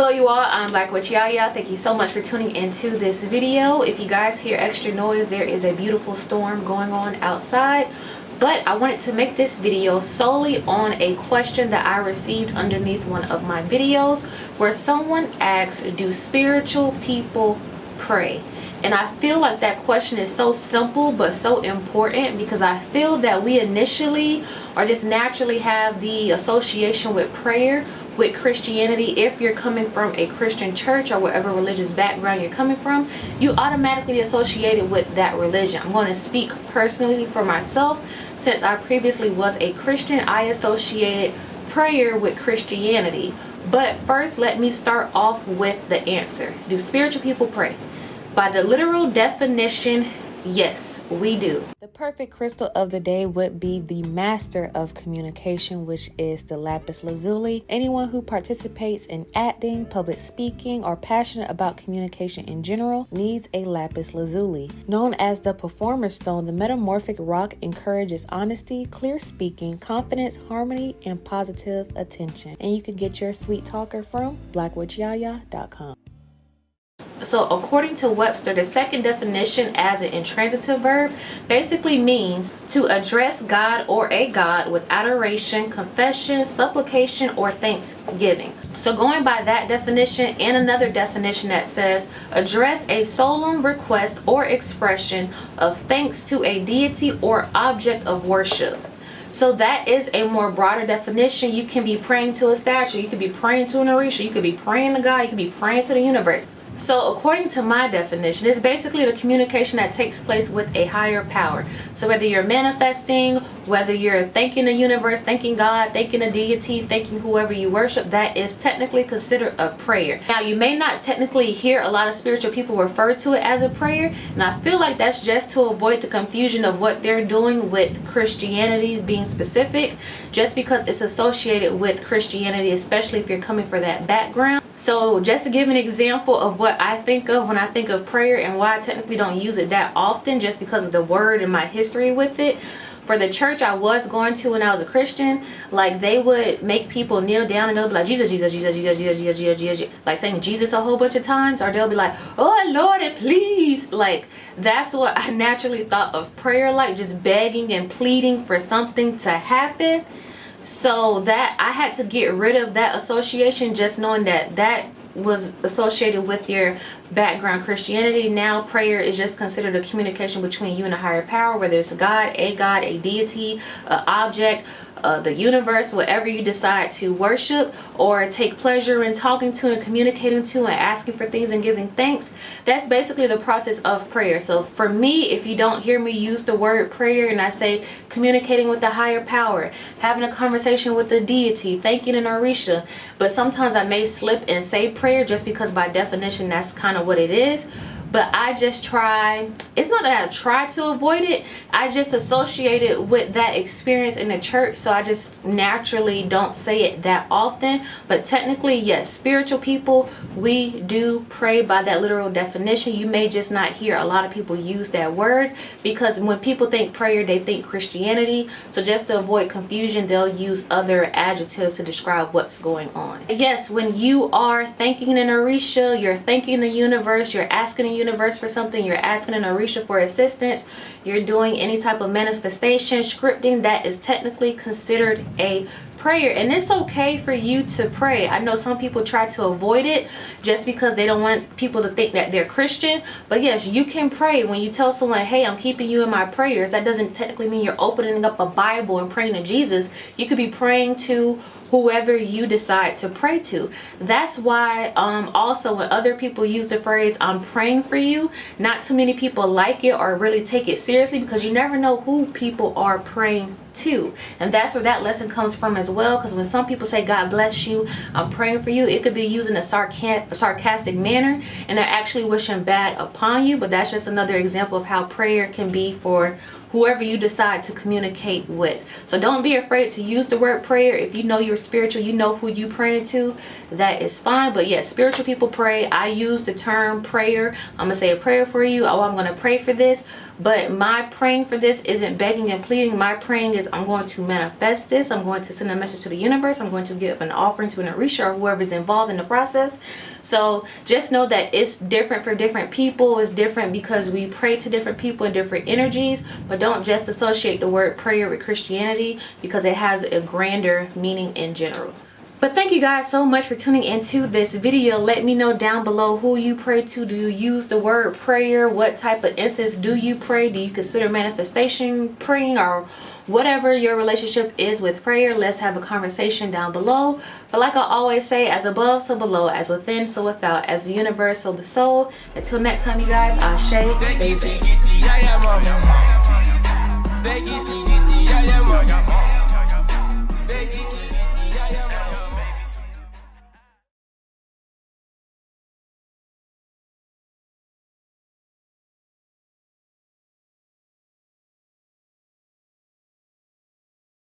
Hello you all, I'm BlaqueWitchYaya. Thank you so much for tuning into this video. If you guys hear extra noise, there is a beautiful storm going on outside. But I wanted to make this video solely on a question that I received underneath one of my videos, where someone asked, do spiritual people pray? And I feel like that question is so simple but so important, because I feel that we initially or just naturally have the association with prayer with Christianity. If you're coming from a Christian church or whatever religious background you're coming from, you automatically associate it with that religion. I'm going to speak personally for myself. Since I previously was a Christian, I associated prayer with Christianity. But first, let me start off with the answer. Do spiritual people pray? By the literal definition, yes, we do. The perfect crystal of the day would be the master of communication, which is the lapis lazuli. Anyone who participates in acting, public speaking, or passionate about communication in general needs a lapis lazuli. Known as the performer's stone, the metamorphic rock encourages honesty, clear speaking, confidence, harmony, and positive attention. And you can get your sweet talker from BlaqueWitchYaya.com. So according to Webster, the second definition as an intransitive verb basically means to address God or a God with adoration, confession, supplication, or thanksgiving. So going by that definition and another definition that says address a solemn request or expression of thanks to a deity or object of worship. So that is a more broader definition. You can be praying to a statue, you could be praying to an orisha, you could be praying to God, you could be praying to the universe. So according to my definition, it's basically the communication that takes place with a higher power. So whether you're manifesting, whether you're thanking the universe, thanking God, thanking a deity, thanking whoever you worship, that is technically considered a prayer. Now, you may not technically hear a lot of spiritual people refer to it as a prayer, and I feel like that's just to avoid the confusion of what they're doing with Christianity being specific, just because it's associated with Christianity, especially if you're coming for that background. So just to give an example of what I think of when I think of prayer and why I technically don't use it that often, just because of the word and my history with it. For the church I was going to when I was a Christian, like they would make people kneel down and they'll be like, Jesus, Jesus, Jesus, Jesus, Jesus, Jesus, Jesus, Jesus, like saying Jesus a whole bunch of times, or they'll be like, oh Lord, and please. Like that's what I naturally thought of prayer, like just begging and pleading for something to happen. So that I had to get rid of that association, just knowing that that was associated with your background Christianity. Now prayer is just considered a communication between you and a higher power, whether it's a God, a deity, an object, the universe, whatever you decide to worship or take pleasure in talking to and communicating to and asking for things and giving thanks. That's basically the process of prayer. So for me, if you don't hear me use the word prayer and I say communicating with the higher power, having a conversation with the deity, thanking an orisha, but sometimes I may slip and say prayer just because by definition that's kind of what it is. But I just try, it's not that I try to avoid it, I just associate it with that experience in the church, so I just naturally don't say it that often. But technically, yes, spiritual people, we do pray by that literal definition. You may just not hear a lot of people use that word, because when people think prayer, they think Christianity. So just to avoid confusion, they'll use other adjectives to describe what's going on. Yes, when you are thanking an orisha, you're thanking the universe, you're asking the universe for something, you're asking an orisha for assistance, you're doing any type of manifestation, scripting, that is technically considered a prayer. And it's okay for you to pray. I know some people try to avoid it just because they don't want people to think that they're Christian, but yes, you can pray. When you tell someone, hey, I'm keeping you in my prayers, that doesn't technically mean you're opening up a Bible and praying to Jesus. You could be praying to whoever you decide to pray to. That's why also when other people use the phrase I'm praying for you, not too many people like it or really take it seriously, because you never know who people are praying to. And that's where that lesson comes from as well, because when some people say God bless you, I'm praying for you, it could be used in a sarcastic manner and they're actually wishing bad upon you. But that's just another example of how prayer can be for whoever you decide to communicate with. So don't be afraid to use the word prayer. If you know you're spiritual, you know who you praying to, that is fine. But yes, spiritual people pray. I use the term prayer. I'm gonna say a prayer for you. Oh, I'm gonna pray for this. But my praying for this isn't begging and pleading. My praying is I'm going to manifest this. I'm going to send a message to the universe. I'm going to give an offering to an Orisha or whoever's involved in the process. So just know that it's different for different people. It's different because we pray to different people in different energies. But don't just associate the word prayer with Christianity, because it has a grander meaning in general. But thank you guys so much for tuning into this video. Let me know down below who you pray to. Do you use the word prayer? What type of instance do you pray? Do you consider manifestation praying, or whatever your relationship is with prayer? Let's have a conversation down below. But like I always say, as above, so below, as within, so without, as the universe, so the soul. Until next time, you guys, Ashe, baby.